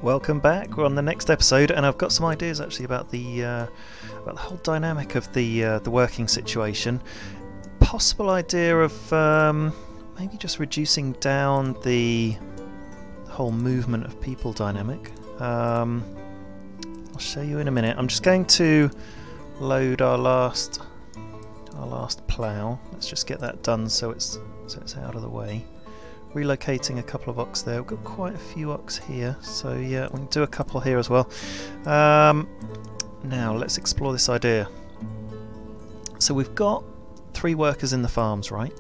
Welcome back. We're on the next episode, and I've got some ideas actually about the whole dynamic of the working situation. Possible idea of maybe just reducing down the whole movement of people dynamic. I'll show you in a minute. I'm just going to load our last plough. Let's just get that done so it's out of the way. Relocating a couple of ox there. We've got quite a few ox here, so yeah, we can do a couple here as well. Now let's explore this idea. So we've got 3 workers in the farms, right?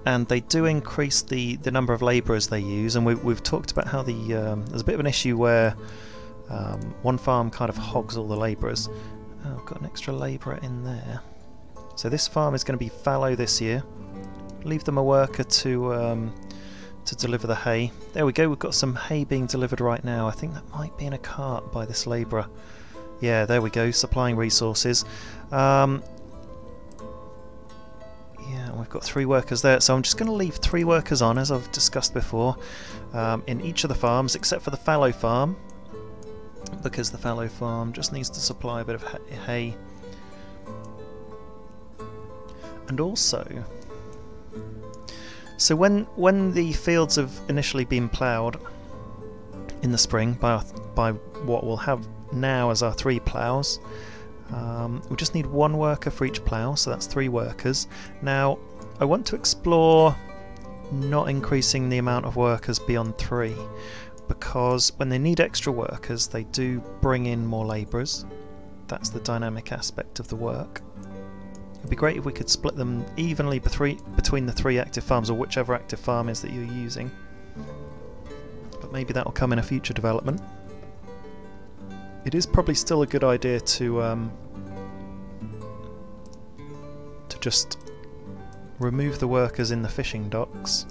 And they do increase the number of labourers they use, and we've talked about how there's a bit of an issue where one farm kind of hogs all the labourers. Oh, I've got an extra labourer in there. So this farm is going to be fallow this year. Leave them a worker to deliver the hay. There we go, we've got some hay being delivered right now. I think that might be in a cart by this labourer. Yeah, there we go, supplying resources. Yeah, we've got 3 workers there, so I'm just going to leave 3 workers on, as I've discussed before, in each of the farms, except for the fallow farm, because the fallow farm just needs to supply a bit of hay. And also, so when the fields have initially been ploughed in the spring by what we'll have now as our 3 ploughs, we just need 1 worker for each plough, so that's 3 workers. Now I want to explore not increasing the amount of workers beyond 3, because when they need extra workers they do bring in more labourers. That's the dynamic aspect of the work. It'd be great if we could split them evenly between the 3 active farms, or whichever active farm is that you're using. But maybe that will come in a future development. It is probably still a good idea to just remove the workers in the fishing docks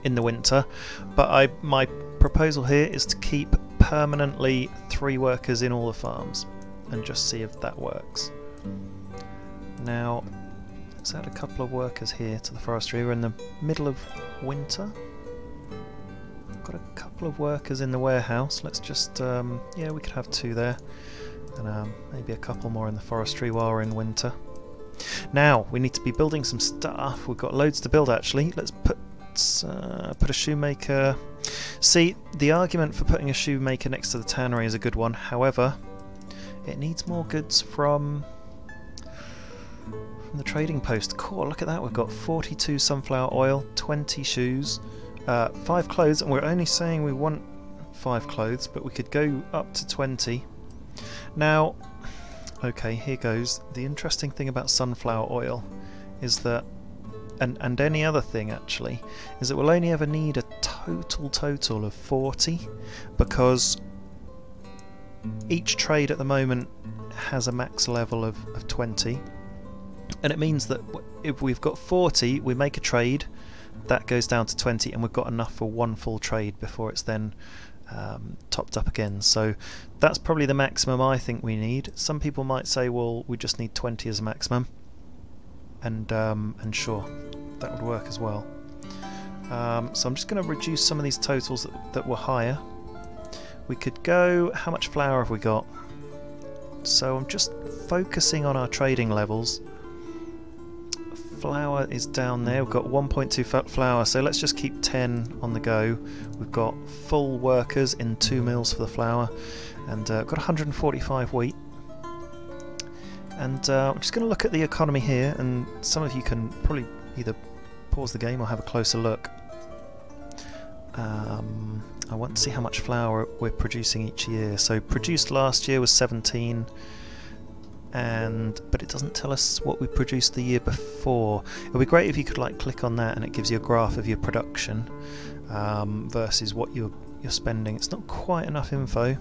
in the winter, but my proposal here is to keep permanently 3 workers in all the farms and just see if that works. Now, let's add a couple of workers here to the forestry. We're in the middle of winter. Got a couple of workers in the warehouse. Let's just, yeah, we could have 2 there. And maybe a couple more in the forestry while we're in winter. Now, we need to be building some stuff. We've got loads to build actually. Let's put a shoemaker. See, the argument for putting a shoemaker next to the tannery is a good one. However, it needs more goods from the trading post. Cool, look at that, we've got 42 sunflower oil, 20 shoes, 5 clothes, and we're only saying we want 5 clothes, but we could go up to 20. Now, okay, here goes. The interesting thing about sunflower oil is that, and any other thing actually, is that we'll only ever need a total of 40, because each trade at the moment has a max level of 20. And it means that if we've got 40, we make a trade, that goes down to 20, and we've got enough for 1 full trade before it's then topped up again. So that's probably the maximum I think we need. Some people might say, well, we just need 20 as a maximum, and sure, that would work as well. So I'm just going to reduce some of these totals that were higher. We could go, how much flour have we got? So I'm just focusing on our trading levels. Flour is down there, we've got 1.2 flour, so let's just keep 10 on the go. We've got full workers in 2 mills for the flour, and got 145 wheat. And I'm just going to look at the economy here, and some of you can probably either pause the game or have a closer look. I want to see how much flour we're producing each year. So produced last year was 17, but it doesn't tell us what we produced the year before. It would be great if you could like click on that and it gives you a graph of your production versus what you're spending. It's not quite enough info,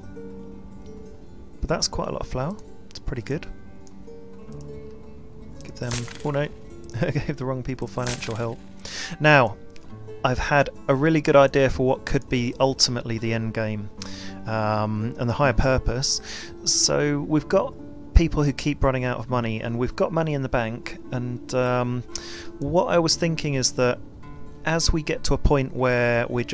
but that's quite a lot of flour. It's pretty good. Give them, oh no, I gave the wrong people financial help. Now, I've had a really good idea for what could be ultimately the end game and the higher purpose. So we've got people who keep running out of money, and we've got money in the bank, and what I was thinking is that as we get to a point where we're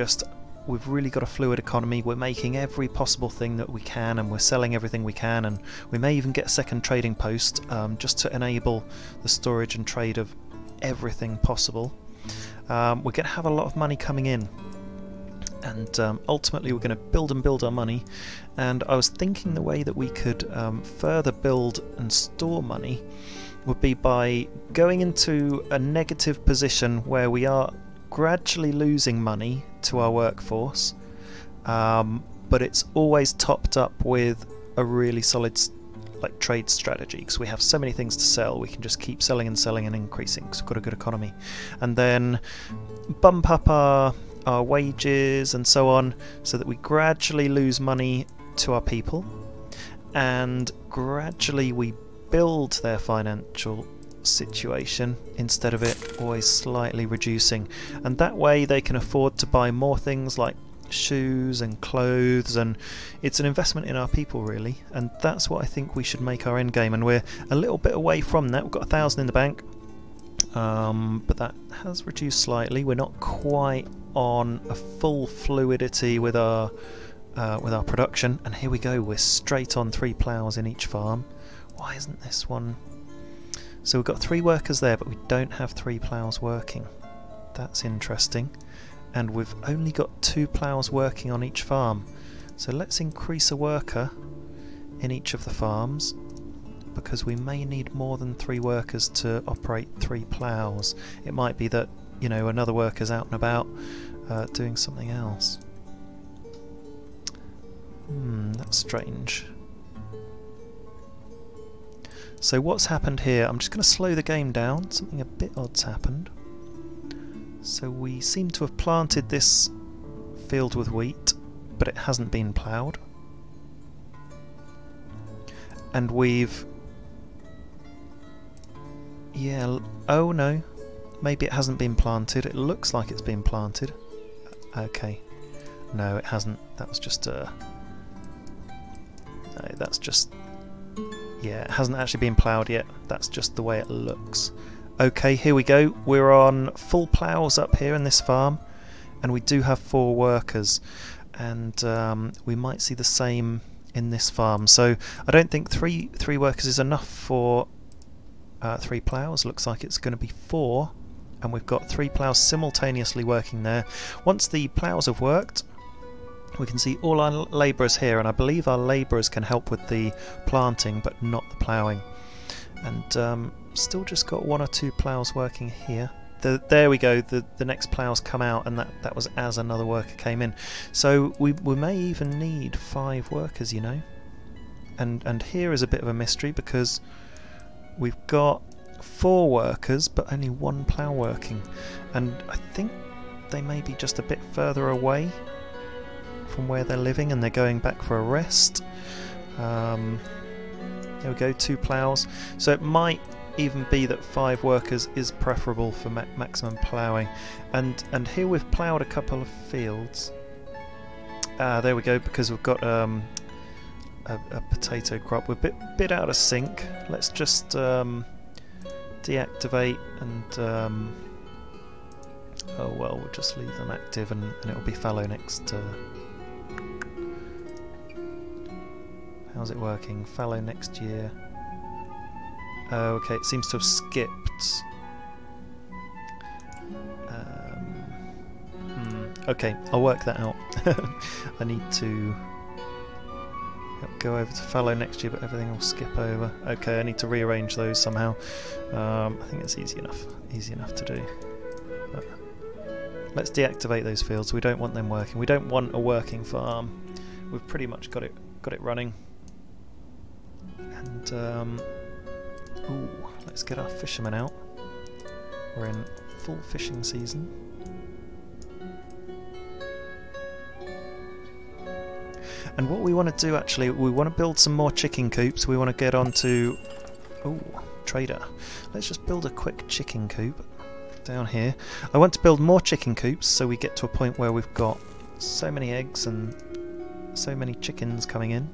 we've really got a fluid economy. We're making every possible thing that we can, and we're selling everything we can, and we may even get a second trading post just to enable the storage and trade of everything possible. We're going to have a lot of money coming in, and ultimately we're going to build and build our money. And I was thinking the way that we could further build and store money would be by going into a negative position where we are gradually losing money to our workforce, but it's always topped up with a really solid trade strategy, because we have so many things to sell. We can just keep selling and selling and increasing because we've got a good economy, and then bump up our wages and so on, so that we gradually lose money to our people, and gradually we build their financial situation instead of it always slightly reducing, and that way they can afford to buy more things like shoes and clothes, and it's an investment in our people really, and that's what I think we should make our end game. And we're a little bit away from that. We've got 1,000 in the bank, but that has reduced slightly. We're not quite on a full fluidity with our production, and here we go, we're straight on 3 ploughs in each farm. Why isn't this one? So we've got 3 workers there, but we don't have 3 ploughs working. That's interesting. And we've only got 2 ploughs working on each farm. So let's increase a worker in each of the farms, because we may need more than 3 workers to operate 3 ploughs. It might be that, you know, another worker's out and about doing something else. That's strange. So what's happened here? I'm just going to slow the game down. Something a bit odd's happened. So we seem to have planted this field with wheat, but it hasn't been ploughed. And we've... yeah, oh no. Maybe it hasn't been planted. It looks like it's been planted. Okay. No, it hasn't. That was just a... no, that's just... yeah, it hasn't actually been ploughed yet. That's just the way it looks. Okay, here we go. We're on full ploughs up here in this farm, and we do have 4 workers, and we might see the same in this farm. So I don't think three workers is enough for 3 ploughs. Looks like it's going to be 4, and we've got 3 ploughs simultaneously working there. Once the ploughs have worked, we can see all our labourers here, and I believe our labourers can help with the planting but not the ploughing. And still just got 1 or 2 ploughs working here. There we go, the next plough's come out, and that was as another worker came in. So we may even need 5 workers, you know. And here is a bit of a mystery, because we've got 4 workers but only 1 plough working, and I think they may be just a bit further away from where they're living, and they're going back for a rest. There we go, 2 ploughs. So it might even be that 5 workers is preferable for maximum ploughing. And here we've ploughed a couple of fields. There we go, because we've got a potato crop. We're a bit out of sync. Let's just deactivate and oh well, we'll just leave them active, and it'll be fallow next. How's it working? Fallow next year. Oh, okay, it seems to have skipped. Okay, I'll work that out. I need to go over to fallow next year, but everything will skip over. Okay, I need to rearrange those somehow. I think it's easy enough to do. But let's deactivate those fields. We don't want them working. We don't want a working farm. We've pretty much got it running. And ooh, let's get our fishermen out. We're in full fishing season. And what we want to do, actually, we want to build some more chicken coops. We want to get onto... ooh, trader. Let's just build a quick chicken coop down here. I want to build more chicken coops so we get to a point where we've got so many eggs and so many chickens coming in.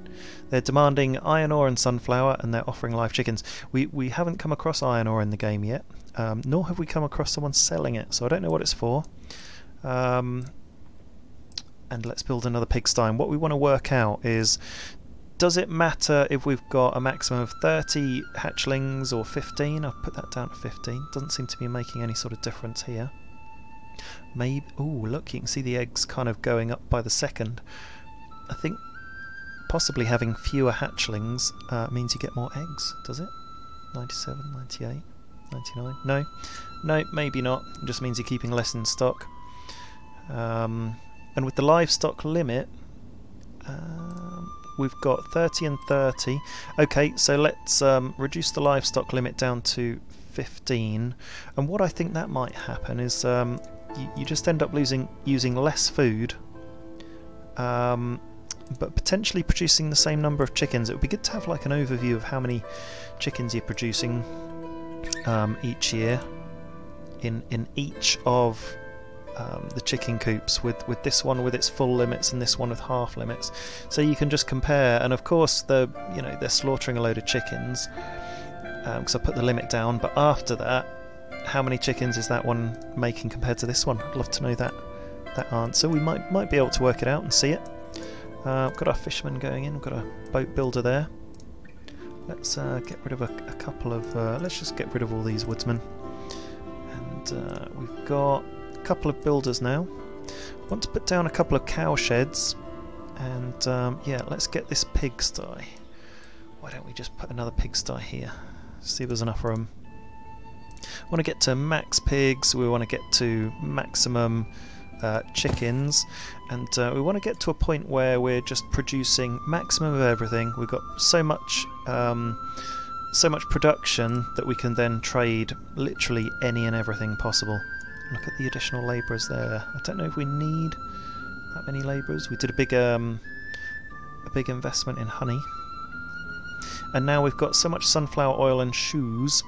They're demanding iron ore and sunflower, and they're offering live chickens. We haven't come across iron ore in the game yet, nor have we come across someone selling it, so I don't know what it's for. and let's build another pigsty. And what we want to work out is, does it matter if we've got a maximum of 30 hatchlings or 15? I'll put that down to 15. Doesn't seem to be making any sort of difference here. Maybe. Oh, look, you can see the eggs kind of going up by the second. I think possibly having fewer hatchlings means you get more eggs, does it? 97, 98, 99? No? No, maybe not. It just means you're keeping less in stock. And with the livestock limit, we've got 30 and 30. Okay, so let's reduce the livestock limit down to 15. And what I think that might happen is you just end up using less food, but potentially producing the same number of chickens. It would be good to have like an overview of how many chickens you're producing each year in each of the chicken coops, with this one with its full limits and this one with half limits, so you can just compare. And of course they're slaughtering a load of chickens because I put the limit down, but after that, how many chickens is that one making compared to this one? I'd love to know that answer. We might be able to work it out and see it. We've got our fisherman going in, we've got a boat builder there. Let's get rid of a couple of let's just get rid of all these woodsmen, and we've got a couple of builders now. I want to put down a couple of cow sheds, and yeah, let's get this pigsty. Why don't we just put another pigsty here? See if there's enough room. We want to get to max pigs, we want to get to maximum chickens, and we want to get to a point where we're just producing maximum of everything. We've got so much production that we can then trade literally any and everything possible. Look at the additional labourers there. I don't know if we need that many labourers. We did a big investment in honey, and now we've got so much sunflower oil and shoes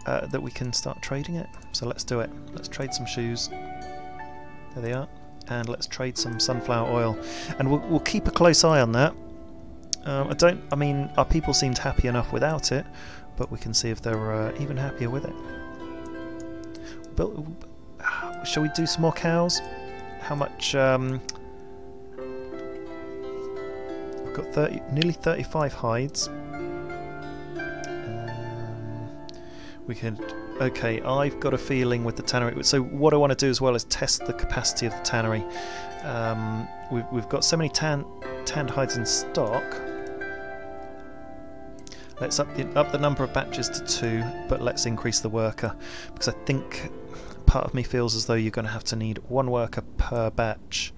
that we can start trading it. So let's do it. Let's trade some shoes. There they are. And let's trade some sunflower oil. And we'll keep a close eye on that. I mean, our people seemed happy enough without it, but we can see if they're even happier with it. Shall we do some more cows? How much? I've got nearly 35 hides. We could. Okay, I've got a feeling with the tannery. So what I want to do as well is test the capacity of the tannery. We've got so many tanned hides in stock. Let's up the number of batches to 2, but let's increase the worker, because I think part of me feels as though you're going to have to need 1 worker per batch.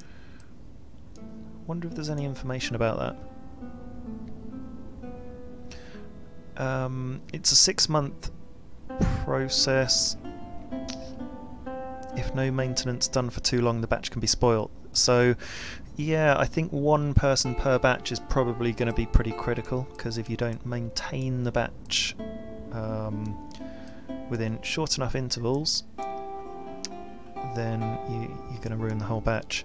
Wonder if there's any information about that. It's a 6-month process. If no maintenance done for too long, the batch can be spoilt. So yeah, I think 1 person per batch is probably going to be pretty critical, because if you don't maintain the batch within short enough intervals, then you're going to ruin the whole batch.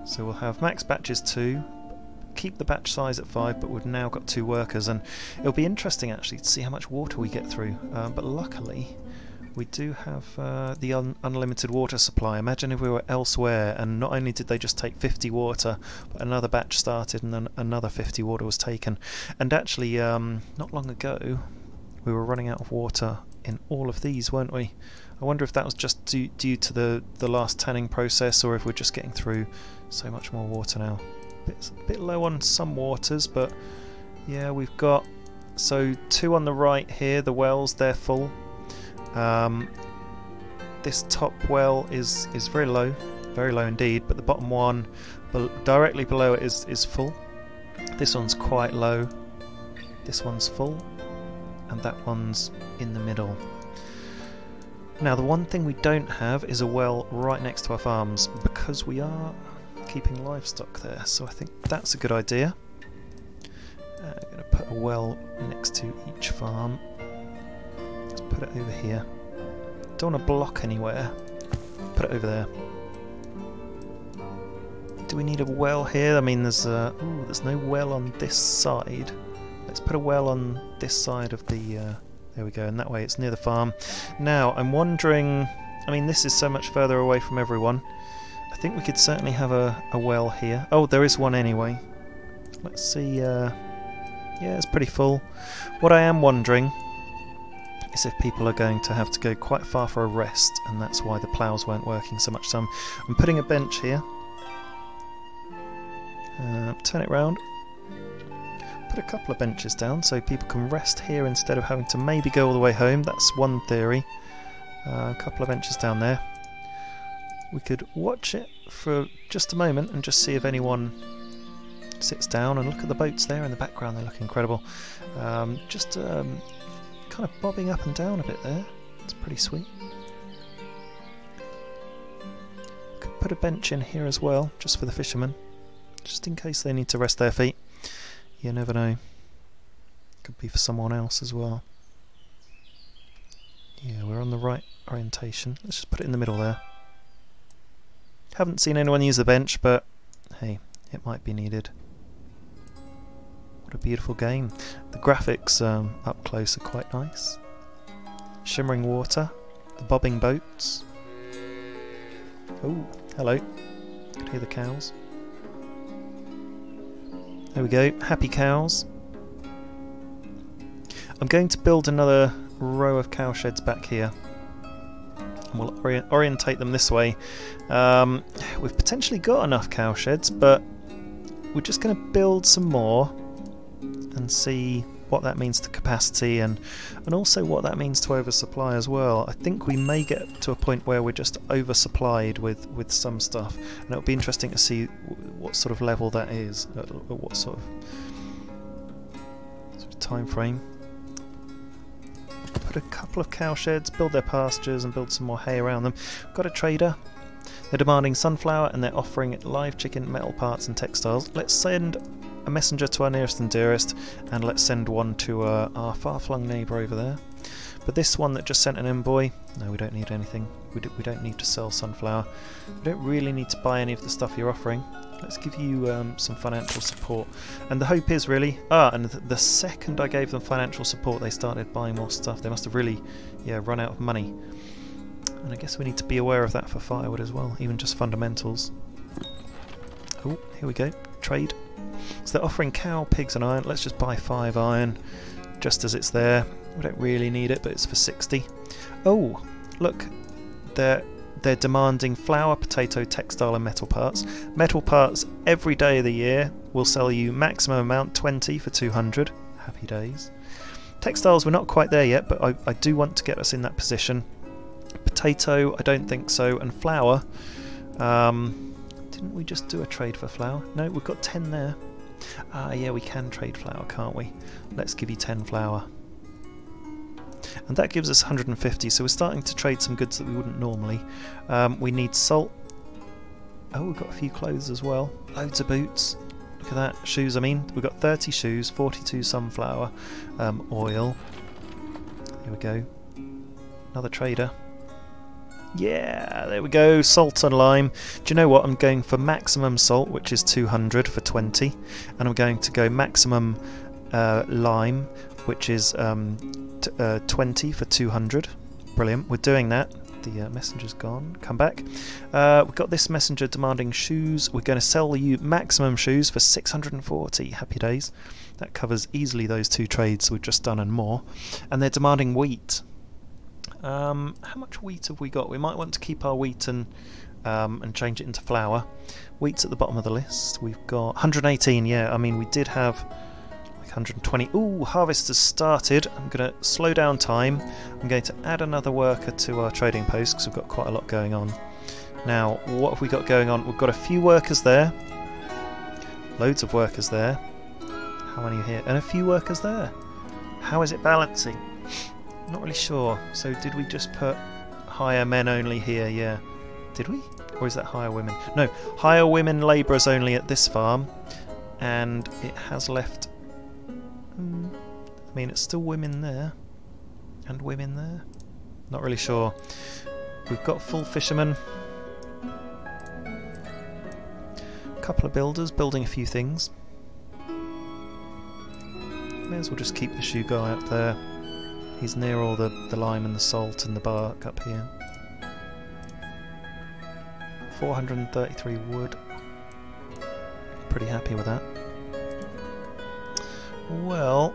So we'll have max batches 2, keep the batch size at 5, but we've now got 2 workers, and it'll be interesting actually to see how much water we get through. But luckily we do have the unlimited water supply. Imagine if we were elsewhere and not only did they just take 50 water, but another batch started and then another 50 water was taken. And actually not long ago we were running out of water in all of these, weren't we? I wonder if that was just due to the last tanning process, or if we're just getting through so much more water now. A bit low on some waters, but yeah, we've got 2 on the right here, the wells, they're full. This top well is very low indeed, but the bottom one directly below it is full. This one's quite low, this one's full, and that one's in the middle. Now the one thing we don't have is a well right next to our farms, because we are keeping livestock there, so I think that's a good idea. I'm going to put a well next to each farm. Let's put it over here. Don't want to block anywhere. Put it over there. Do we need a well here? I mean, there's no well on this side. Let's put a well on this side of the. There we go, and that way it's near the farm. Now I'm wondering. I mean, this is so much further away from everyone. I think we could certainly have a well here. Oh, there is one anyway. Let's see. Yeah, it's pretty full. What I am wondering is if people are going to have to go quite far for a rest, and that's why the ploughs weren't working so much. So I'm putting a bench here. Turn it round. Put a couple of benches down so people can rest here instead of having to maybe go all the way home. That's one theory. A couple of benches down there. We could watch it for just a moment and just see if anyone sits down, and look at the boats there in the background. They look incredible. Just kind of bobbing up and down a bit there. It's pretty sweet. Could put a bench in here as well, just for the fishermen, just in case they need to rest their feet. You never know. Could be for someone else as well. Yeah, we're on the right orientation. Let's just put it in the middle there. Haven't seen anyone use the bench, but hey, it might be needed. What a beautiful game. The graphics up close are quite nice. Shimmering water, the bobbing boats. Oh, hello. Could hear the cows. There we go, happy cows. I'm going to build another row of cow sheds back here. And we'll orientate them this way. We've potentially got enough cow sheds, but we're just going to build some more and see what that means to capacity, and also what that means to oversupply as well. I think we may get to a point where we're just oversupplied with some stuff, and it'll be interesting to see what sort of level that is, at what sort of time frame. Put a couple of cow sheds, build their pastures and build some more hay around them. Got a trader. They're demanding sunflower and they're offering live chicken, metal parts and textiles. Let's send a messenger to our nearest and dearest, and let's send one to our far-flung neighbour over there. But this one that just sent an envoy, no, we don't need anything. We don't need to sell sunflower. We don't really need to buy any of the stuff you're offering. Let's give you some financial support. And the hope is really... and the second I gave them financial support, they started buying more stuff. They must have really, run out of money. And I guess we need to be aware of that for firewood as well, even just fundamentals. Oh, here we go. Trade. So they're offering cow, pigs and iron. Let's just buy 5 iron, just as it's there. We don't really need it, but it's for 60. Oh, look. They're demanding flour, potato, textile and metal parts. Metal parts every day of the year will sell you maximum amount 20 for 200. Happy days. Textiles, we're not quite there yet, but I do want to get us in that position. Potato, I don't think so. And flour, didn't we just do a trade for flour? No, we've got 10 there. Yeah, we can trade flour, can't we? Let's give you 10 flour. And that gives us 150, so we're starting to trade some goods that we wouldn't normally. We need salt. Oh, we've got a few clothes as well. Loads of boots. Look at that. Shoes, I mean. We've got 30 shoes, 42 sunflower, oil. Here we go. Another trader. Yeah, there we go. Salt and lime. Do you know what? I'm going for maximum salt, which is 200 for 20. And I'm going to go maximum lime, which is 20 for 200. Brilliant, we're doing that. The messenger's gone. Come back. We've got this messenger demanding shoes. We're going to sell you maximum shoes for 640. Happy days. That covers easily those 2 trades we've just done and more. And they're demanding wheat. How much wheat have we got? We might want to keep our wheat and change it into flour. Wheat's at the bottom of the list. We've got 118. Yeah, I mean we did have 120. Ooh, harvest has started. I'm going to slow down time. I'm going to add another worker to our trading post because we've got quite a lot going on. Now, what have we got going on? We've got a few workers there. Loads of workers there. How many are here? And a few workers there. How is it balancing? Not really sure. So did we just put hire men only here? Yeah. Did we? Or is that hire women? No, hire women labourers only at this farm. And it has left... I mean, it's still women there, and women there. Not really sure. We've got full fishermen. A couple of builders building a few things. May as well just keep the shoe guy up there. He's near all the lime and the salt and the bark up here. 433 wood. Pretty happy with that. Well,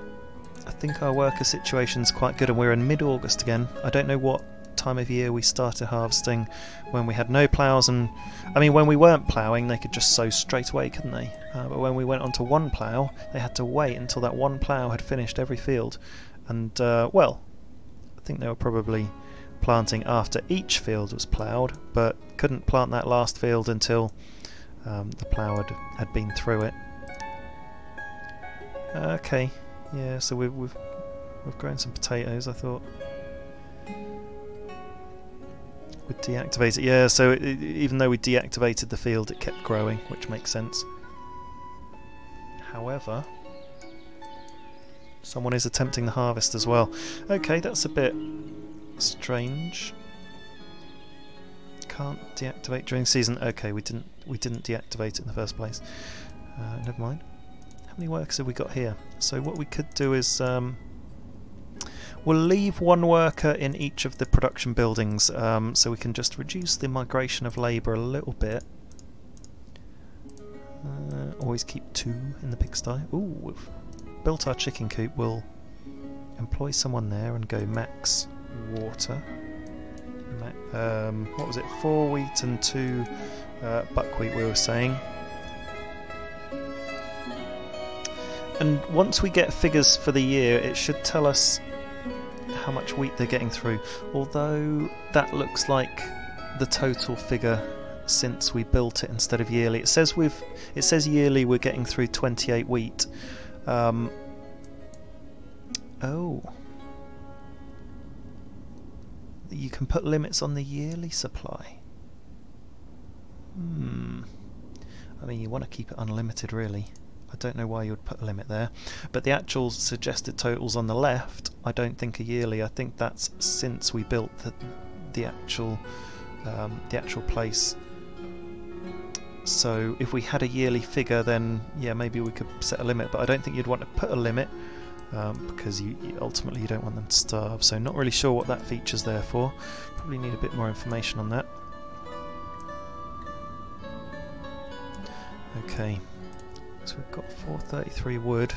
I think our worker situation's quite good, and we're in mid-August again. I don't know what time of year we started harvesting when we had no ploughs, and I mean when we weren't ploughing they could just sow straight away, couldn't they? But when we went on to one plough they had to wait until that one plough had finished every field, and well, I think they were probably planting after each field was ploughed, but couldn't plant that last field until the plough had been through it. Okay, yeah, so we've grown some potatoes. I thought we'd deactivate it. Yeah, so even though we deactivated the field, it kept growing, which makes sense. However, someone is attempting the harvest as well. Okay, that's a bit strange. Can't deactivate during season. Okay, we didn't deactivate it in the first place. Never mind. How many workers have we got here? So what we could do is we'll leave one worker in each of the production buildings, so we can just reduce the migration of labour a little bit. Always keep 2 in the pigsty. Ooh, we've built our chicken coop. We'll employ someone there and go max water. What was it? 4 wheat and 2 buckwheat we were saying. And once we get figures for the year, it should tell us how much wheat they're getting through, although that looks like the total figure since we built it instead of yearly. It says yearly we're getting through 28 wheat. Oh, you can put limits on the yearly supply. I mean, you want to keep it unlimited, really. I don't know why you would put a limit there, but the actual suggested totals on the left I don't think are yearly. I think that's since we built the actual place. So if we had a yearly figure, then yeah, maybe we could set a limit, but I don't think you'd want to put a limit because ultimately you don't want them to starve. So not really sure what that feature's there for. Probably need a bit more information on that. Okay. So we've got 433 wood.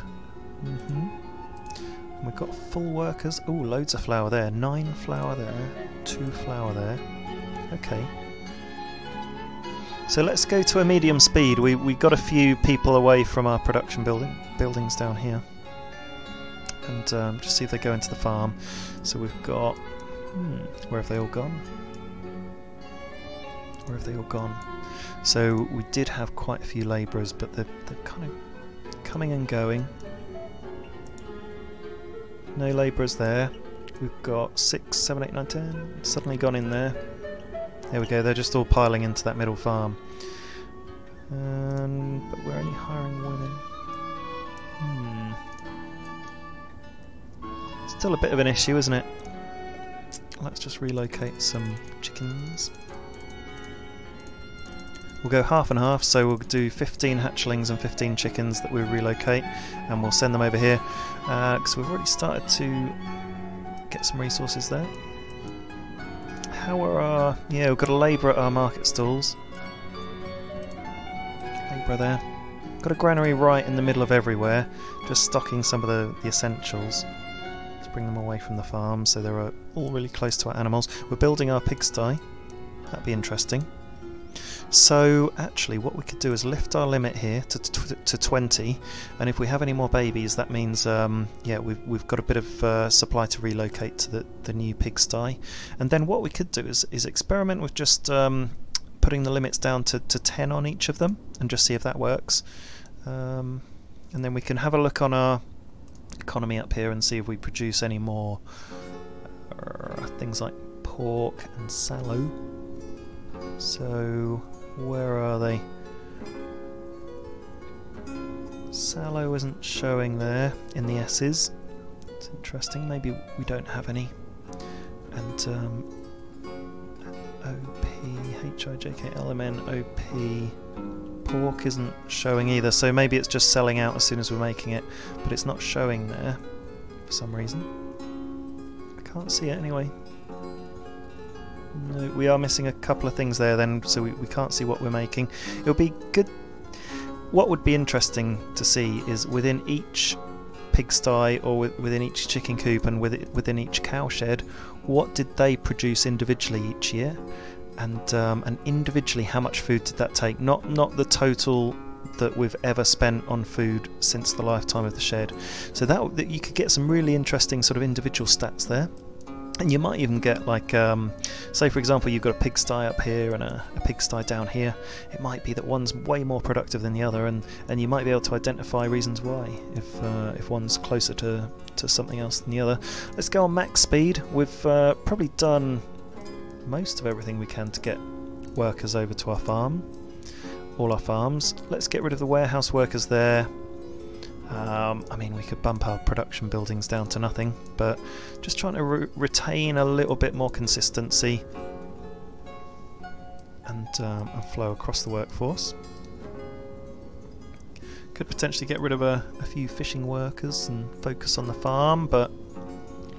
And we've got full workers. Oh, loads of flour there. 9 flour there. 2 flour there. Okay. So let's go to a medium speed. We got a few people away from our production buildings down here. And just see if they go into the farm. So we've got... where have they all gone? Where have they all gone? So we did have quite a few labourers, but they're kind of coming and going. No labourers there. We've got 6, 7, 8, 9, 10. Suddenly gone in there. There we go. They're just all piling into that middle farm. But we're only hiring women. Still a bit of an issue, isn't it? Let's just relocate some chickens. We'll go half and half, so we'll do 15 hatchlings and 15 chickens that we relocate, and we'll send them over here, because we've already started to get some resources there. How are our... yeah, we've got a labourer at our market stalls. Labourer there. Got a granary right in the middle of everywhere, just stocking some of the essentials to bring them away from the farm, so they're all really close to our animals. We're building our pigsty. That'd be interesting. So actually what we could do is lift our limit here to 20, and if we have any more babies that means yeah, we've got a bit of supply to relocate to the new pigsty. And then what we could do is experiment with just putting the limits down to 10 on each of them and just see if that works. And then we can have a look on our economy up here and see if we produce any more things like pork and sallow. So where are they? Sallow isn't showing there in the S's. It's interesting. Maybe we don't have any. And OP, HIJKLMN, OP, pork isn't showing either. So maybe it's just selling out as soon as we're making it, but it's not showing there for some reason. I can't see it anyway. No, we are missing a couple of things there then, so we can't see what we're making. It'll be good. What would be interesting to see is within each pigsty or within each chicken coop and within each cow shed, what did they produce individually each year, and individually how much food did that take? Not the total that we've ever spent on food since the lifetime of the shed. So that you could get some really interesting sort of individual stats there. And you might even get like, say for example you've got a pigsty up here and a pigsty down here. It might be that one's way more productive than the other, and you might be able to identify reasons why, if one's closer to something else than the other. Let's go on max speed. We've probably done most of everything we can to get workers over to our farm. All our farms. Let's get rid of the warehouse workers there. I mean, we could bump our production buildings down to nothing, but just trying to retain a little bit more consistency and flow across the workforce. Could potentially get rid of a few fishing workers and focus on the farm, but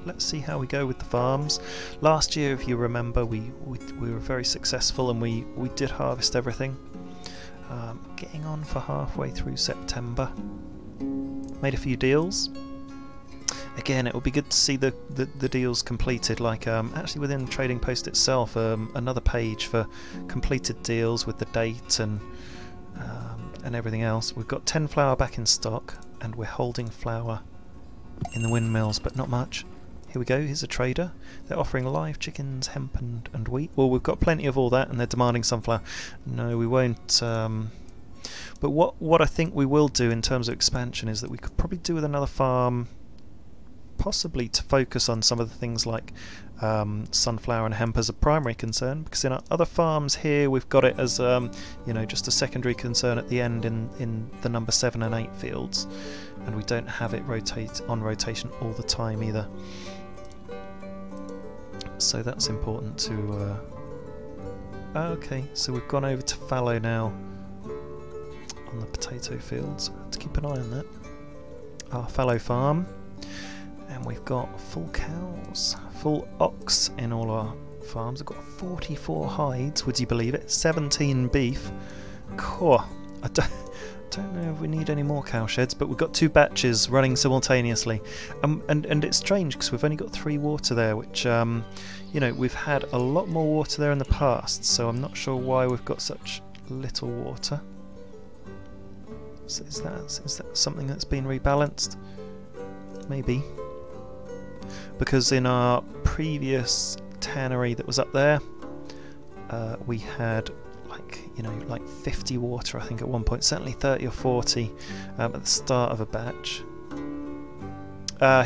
let's see how we go with the farms. Last year, if you remember, we were very successful and we did harvest everything. Getting on for halfway through September. Made a few deals. Again, it will be good to see the deals completed, like actually within the trading post itself, another page for completed deals with the date and everything else. We've got 10 flour back in stock, and we're holding flour in the windmills, but not much. Here we go, here's a trader. They're offering live chickens, hemp and wheat. Well, we've got plenty of all that, and they're demanding sunflower. No, we won't. But what I think we will do in terms of expansion is that we could probably do with another farm, possibly to focus on some of the things like sunflower and hemp as a primary concern, because in our other farms here we've got it as you know, just a secondary concern at the end in the number 7 and 8 fields, and we don't have it on rotation all the time either. So that's important to... okay, so we've gone over to fallow now on the potato fields. To keep an eye on that. Our fallow farm, and we've got full cows, full ox in all our farms. I've got 44 hides, would you believe it? 17 beef. Cool. I don't know if we need any more cow sheds, but we've got 2 batches running simultaneously, and it's strange because we've only got 3 water there, which you know, we've had a lot more water there in the past, so I'm not sure why we've got such little water. So is that something that's been rebalanced? Maybe. Because in our previous tannery that was up there, we had like 50 water, I think, at one point, certainly 30 or 40 at the start of a batch.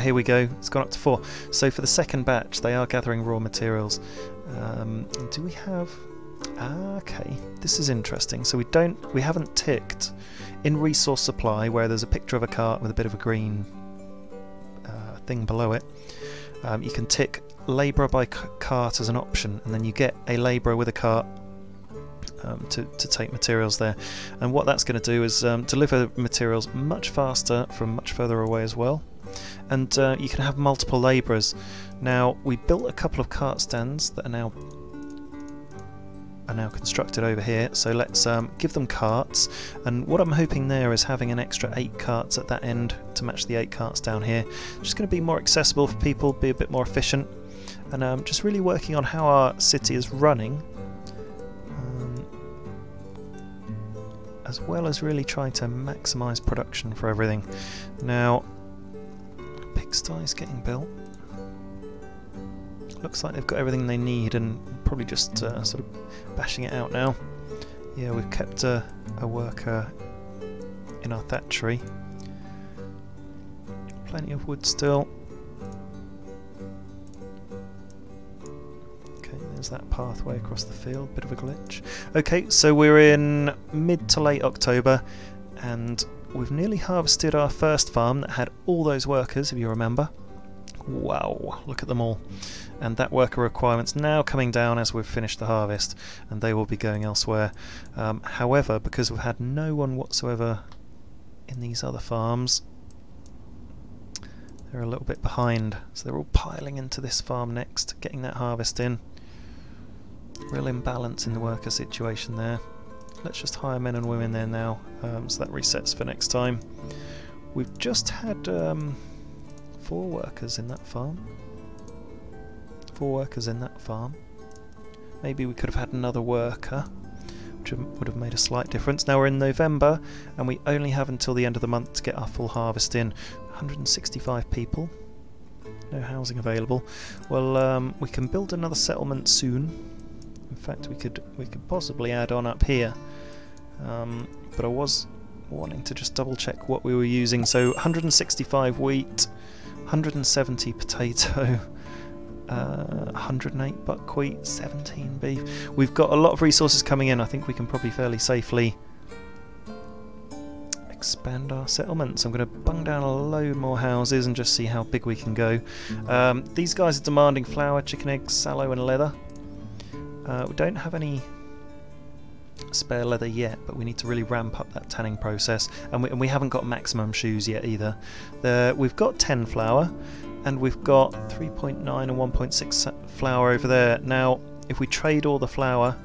Here we go, it's gone up to 4. So for the second batch they are gathering raw materials. Do we have... okay, this is interesting. So we haven't ticked in resource supply, where there's a picture of a cart with a bit of a green thing below it. You can tick labourer by cart as an option, and then you get a labourer with a cart to take materials there. And what that's going to do is deliver materials much faster from much further away as well. And you can have multiple labourers. Now, we built a couple of cart stands that are now constructed over here, so let's give them carts, and what I'm hoping there is having an extra 8 carts at that end to match the 8 carts down here. Just going to be more accessible for people, be a bit more efficient, and just really working on how our city is running, as well as really trying to maximise production for everything. Now, pigsty's getting built. Looks like they've got everything they need, and probably just sort of bashing it out now. Yeah, we've kept a worker in our thatchery. Plenty of wood still. Okay, there's that pathway across the field, bit of a glitch. Okay, so we're in mid to late October, and we've nearly harvested our first farm that had all those workers, if you remember. Wow, look at them all. And that worker requirement's now coming down as we've finished the harvest, and they will be going elsewhere. However, because we've had no one whatsoever in these other farms, they're a little bit behind, so they're all piling into this farm next, getting that harvest in. Real imbalance in the worker situation there. Let's just hire men and women there now, so that resets for next time. We've just had 4 workers in that farm. 4 workers in that farm. Maybe we could have had another worker, which would have made a slight difference. Now we're in November, and we only have until the end of the month to get our full harvest in. 165 people. No housing available. Well, we can build another settlement soon. In fact, we could possibly add on up here. But I was wanting to just double check what we were using. So 165 wheat, 170 potato, 108 buckwheat, 17 beef. We've got a lot of resources coming in. I think we can probably fairly safely expand our settlements. I'm going to bung down a load more houses and just see how big we can go. These guys are demanding flour, chicken eggs, sallow and leather. We don't have any spare leather yet, but we need to really ramp up that tanning process, and we haven't got maximum shoes yet either. We've got 10 flour, and we've got 3.9 and 1.6 flour over there. Now if we trade all the flour,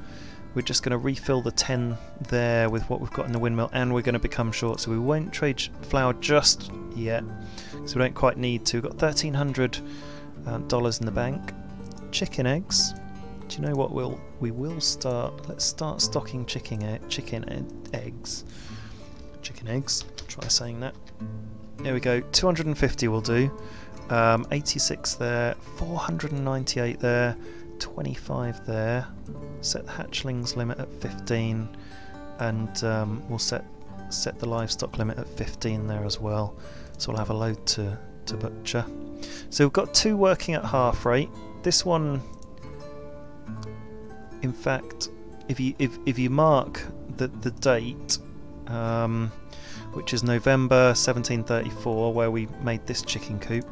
we're just going to refill the 10 there with what we've got in the windmill, and we're going to become short, so we won't trade flour just yet, so we don't quite need to. We've got $1,300 in the bank. Chicken eggs. Do you know what we will start? Let's start stocking chicken eggs. Chicken eggs. Try saying that. There we go. 250 will do. 86 there. 498 there. 25 there. Set the hatchlings limit at 15, and we'll set the livestock limit at 15 there as well. So we'll have a load to butcher. So we've got 2 working at half rate. This one. In fact, if you mark the date, which is November 1734, where we made this chicken coop,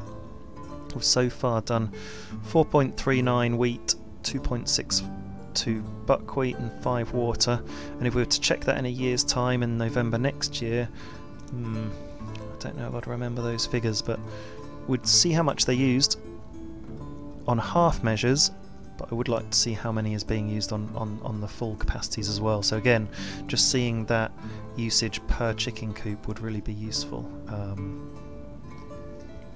we've so far done 4.39 wheat, 2.62 buckwheat and 5 water. And if we were to check that in a year's time in November next year, I don't know if I'd remember those figures, but we'd see how much they used on half measures. But I would like to see how many is being used on the full capacities as well. So again, just seeing that usage per chicken coop would really be useful,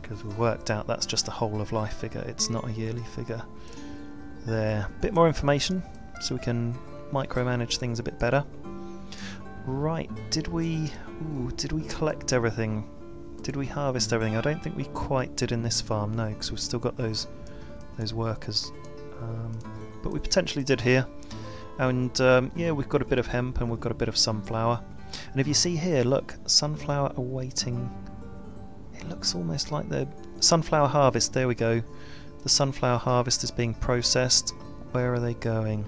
because we've worked out that's just a whole of life figure, it's not a yearly figure there. Bit more information so we can micromanage things a bit better. Right, did we collect everything? Did we harvest everything? I don't think we quite did in this farm, no, because we've still got those workers. But we potentially did here, and yeah, we've got a bit of hemp and we've got a bit of sunflower. And if you see here, look, sunflower awaiting. It looks almost like the sunflower harvest. There we go. The sunflower harvest is being processed. Where are they going?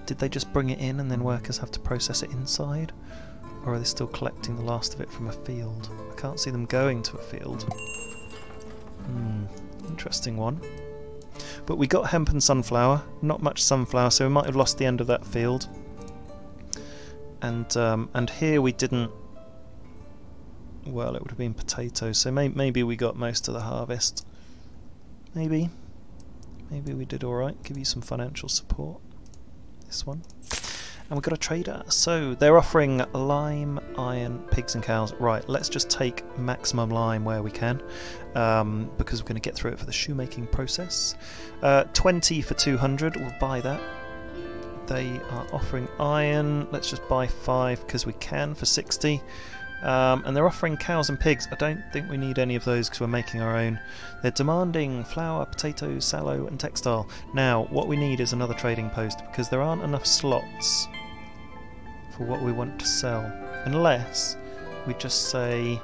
Did they just bring it in and then workers have to process it inside, or are they still collecting the last of it from a field? I can't see them going to a field. Interesting one. But we got hemp and sunflower, not much sunflower, so we might have lost the end of that field. And here we didn't. Well, it would have been potatoes, so maybe we got most of the harvest. Maybe we did all right. Give you some financial support. This one. And we've got a trader. So they're offering lime, iron, pigs and cows. Right, let's just take maximum lime where we can, because we're going to get through it for the shoemaking process. 20 for 200, we'll buy that. They are offering iron. Let's just buy 5 because we can for 60. And they're offering cows and pigs. I don't think we need any of those because we're making our own. They're demanding flour, potatoes, sallow and textile. Now what we need is another trading post, because there aren't enough slots for what we want to sell, unless we just say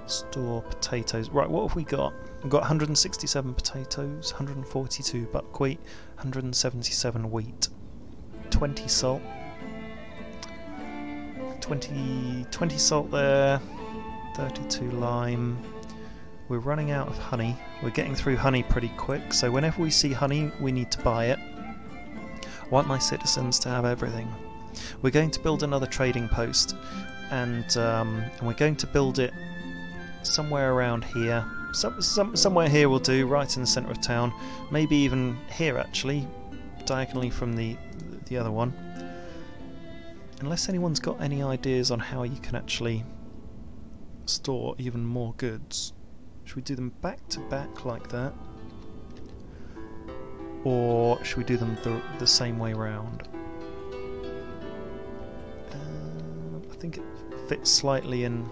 store potatoes. Right, what have we got? We've got 167 potatoes, 142 buckwheat, 177 wheat, 20 salt, 20 salt there, 32 lime. We're running out of honey. We're getting through honey pretty quick, so whenever we see honey we need to buy it. I want my citizens to have everything. We're going to build another trading post, and we're going to build it somewhere around here. Somewhere here will do, right in the centre of town. Maybe even here actually, diagonally from the other one. Unless anyone's got any ideas on how you can actually store even more goods. Should we do them back to back like that? Or should we do them the same way round? I think it fits slightly in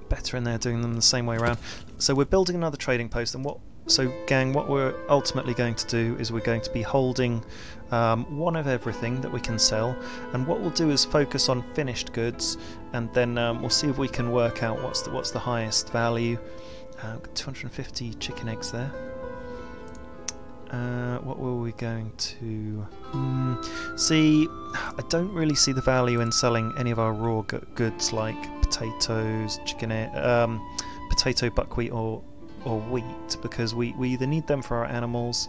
better in there doing them the same way around. So we're building another trading post, and so gang, what we're ultimately going to do is we're going to be holding one of everything that we can sell, and what we'll do is focus on finished goods, and then we'll see if we can work out what's the highest value. Got 250 chicken eggs there. What were we going to see? I don't really see the value in selling any of our raw goods like potatoes, potato, buckwheat or wheat, because we either need them for our animals,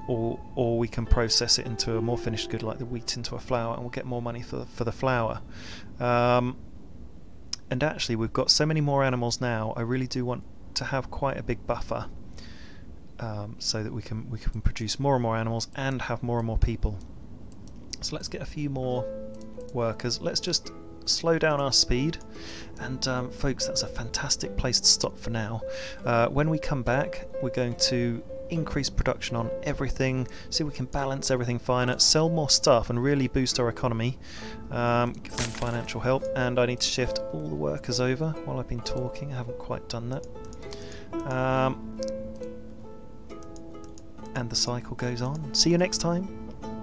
or we can process it into a more finished good like the wheat into a flour, and we'll get more money for the flour. And actually, we've got so many more animals now. I really do want to have quite a big buffer, so that we can produce more and more animals and have more and more people. So let's get a few more workers. Let's just slow down our speed, and folks, that's a fantastic place to stop for now. When we come back, we're going to increase production on everything, see if we can balance everything finer, sell more stuff and really boost our economy, give them financial help. And I need to shift all the workers over while I've been talking. I haven't quite done that. And the cycle goes on. See you next time.